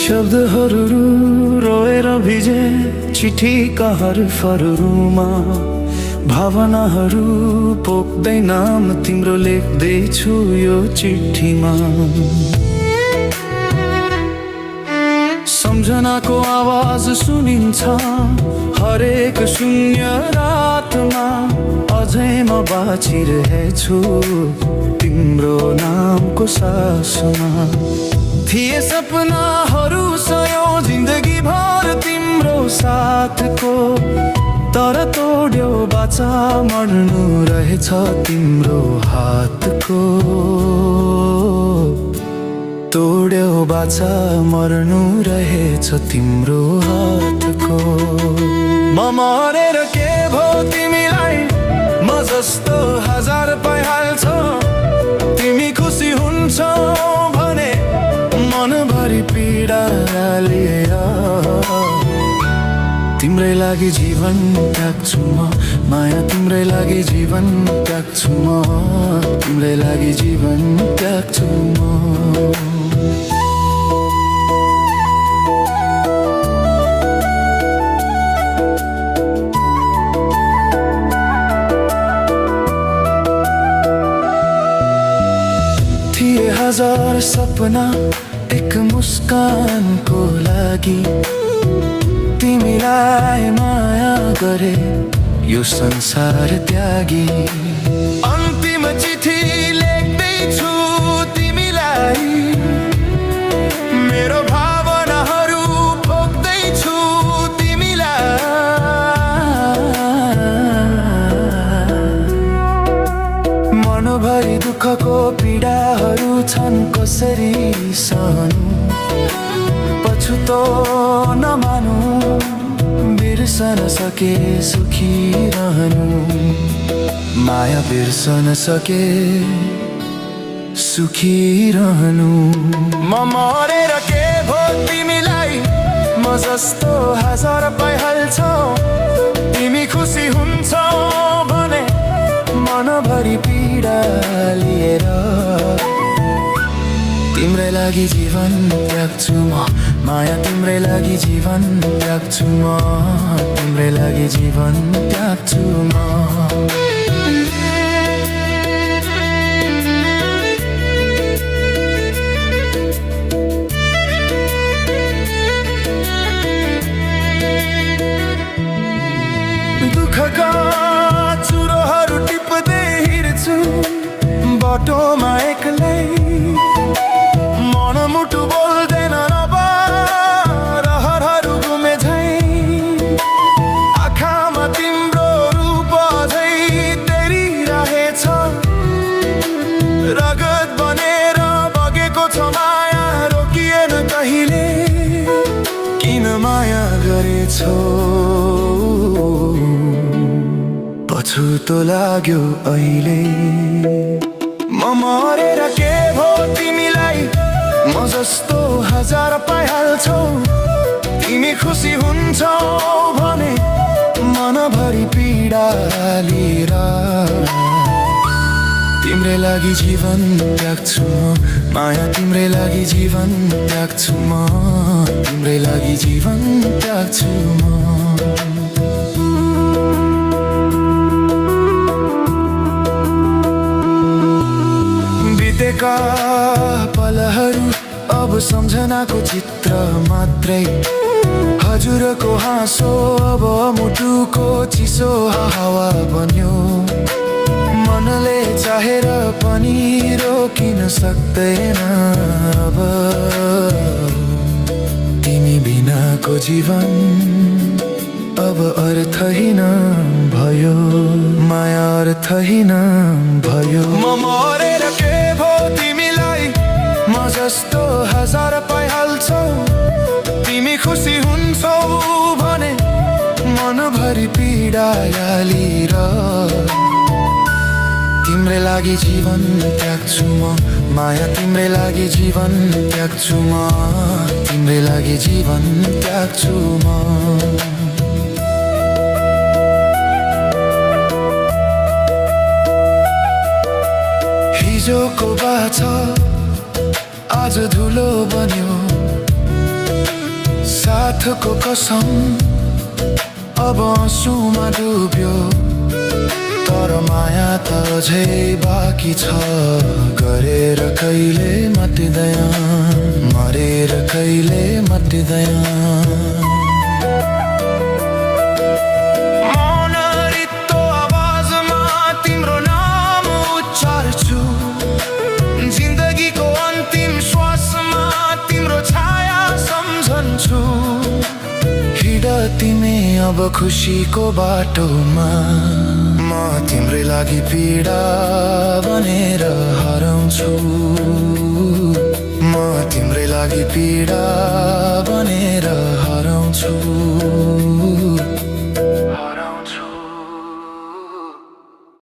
शब्दहरू रोएर भिजे चिठीका हरफहरूमा भावनाहरू पोख्दै नाम तिम्रो लेख्दैछु यो चिठीमा। सम्झनाको आवाज सुनिन्छ हरेक शून्य रातमा, अझै म बाँचिरहेछु तिम्रो नामको सासमा। थिए सपनाहरू सयौं जिन्दगी भर तिम्रो साथको, तर तोड्यो बाचा मर्नु रहेछ तिम्रो हातको। तोड्यो बाचा मर्नु रहेछ तिम्रो हातको। म मरेर के भो तिमीलाई, म जस्तो हजार पाइहाल्छौ। तिमी खुसी हुन्छौ भने मनभरि पीडा लिएर तिम्रै लागि जीवन त्याग्छु म, माया तिम्रै लागि जीवन त्याग्छु म, तिम्रै लागि जीवन त्याग्छु म। थिए हजार सपना एक मुस्कानको लागि, तिमीलाई माया गरे यो संसार त्यागी। अन्तिम चिठी लेख्दैछु तिमीलाई, मेरो भावनाहरू पोख्दैछु तिमीलाई। मनभरि दुःखको पीडाहरू छन् कसरी सहनु, पछुतो नमानु, बिर्सन सके सुखी रहनु। माया बिर्सन सके सुखी रहनु। म मरेर के भो तिमीलाई, म जस्तो हजार पाइहाल्छौ। तिमी खुसी हुन्छौ भने मनभरि पीडा लिएर तिम्रै लागि जीवन त्याग्छु म, माया तिम्रै लागि जीवन त्याग्छु म, तिम्रै लागि जीवन त्याग्छु म। दुःखका चुरोहरू टिप्दै हिँड्छु बाटोमा एक्लै, मनमुटु बोल्दैन अब रहरहरू गुमे झै। आँखामा तिम्रो रूप अझै तेरिरहेछ, रगत बनेर बगेको छ माया रोकिएन कहिले। किन माया गरेछौ पछुतो लाग्यो अहिले। म मरेर के भो तिमीलाई, म जस्तो हजार पाइहाल्छौ। तिमी खुसी हुन्छौ भने मनभरि पीडा लिएर तिम्रै लागि जीवन त्याग्छु म, माया तिम्रै लागि जीवन त्याग्छु म, तिम्रै लागि जीवन त्याग्छु म। बितेका पलहरू अब सम्झनाको चित्र मात्रै, हजुरको हाँसो अब मुटुको चिसो हावा बन्यो। मनले चाहेर पनि रोकिन सक्दैन अब, तिमी बिनाको जीवन अब अर्थहीन भयो, माया अर्थहीन भयो। म मरेर के भो तिमीलाई, म जस्तो हजार पाइहाल्छौ। तिमी खुसी हुन्छौ भने मनभरि पीडा लिएर तिम्रै लागि जीवन त्याग्छु म, माया तिम्रै लागि जीवन त्याग्छु म, तिम्रै लागि जीवन त्याग्छु म। हिजोको बाछा आज धुलो बन्यो, साथको कसम अब आँसुमा डुब्यो, तर माया त अझै बाँकी छ। गरेर कहिले मटिँदैन, मरेर कहिले मटिँदैन। तिमी अब खुसीको बाटोमा, म तिम्रै लागि पीडा बनेर हराउँछु। म तिम्रै लागि पीडा बनेर हराउँछु।